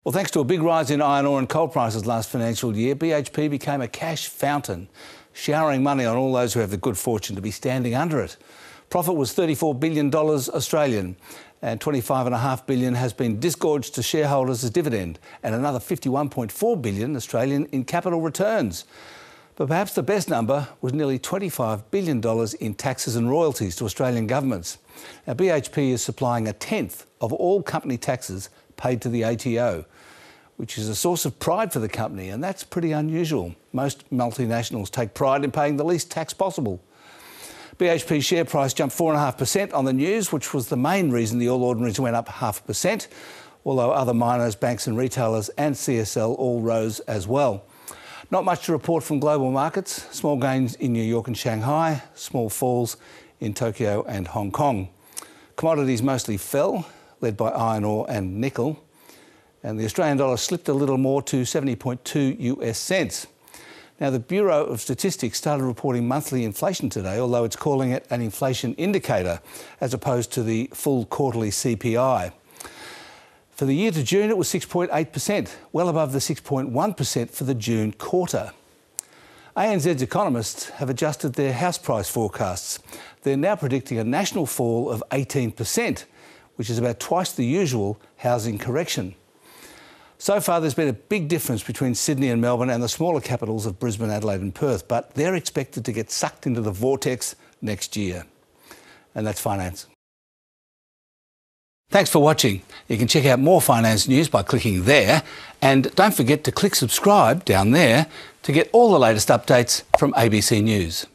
Well, thanks to a big rise in iron ore and coal prices last financial year, BHP became a cash fountain, showering money on all those who have the good fortune to be standing under it. Profit was $34 billion Australian, and $25.5 billion has been disgorged to shareholders as dividend, and another $51.4 billion Australian in capital returns. But perhaps the best number was nearly $25 billion in taxes and royalties to Australian governments. Now, BHP is supplying a tenth of all company taxes paid to the ATO, which is a source of pride for the company, and that's pretty unusual. Most multinationals take pride in paying the least tax possible. BHP's share price jumped 4.5% on the news, which was the main reason the All Ordinaries went up 0.5%, although other miners, banks and retailers and CSL all rose as well. Not much to report from global markets. Small gains in New York and Shanghai, small falls in Tokyo and Hong Kong. Commodities mostly fell, led by iron ore and nickel, and the Australian dollar slipped a little more to 70.2 US cents. Now, the Bureau of Statistics started reporting monthly inflation today, although it's calling it an inflation indicator as opposed to the full quarterly CPI. For the year to June, it was 6.8%, well above the 6.1% for the June quarter. ANZ's economists have adjusted their house price forecasts. They're now predicting a national fall of 18%, which is about twice the usual housing correction. So far, there's been a big difference between Sydney and Melbourne and the smaller capitals of Brisbane, Adelaide and Perth, but they're expected to get sucked into the vortex next year. And that's finance. Thanks for watching. You can check out more finance news by clicking there, and don't forget to click subscribe down there to get all the latest updates from ABC News.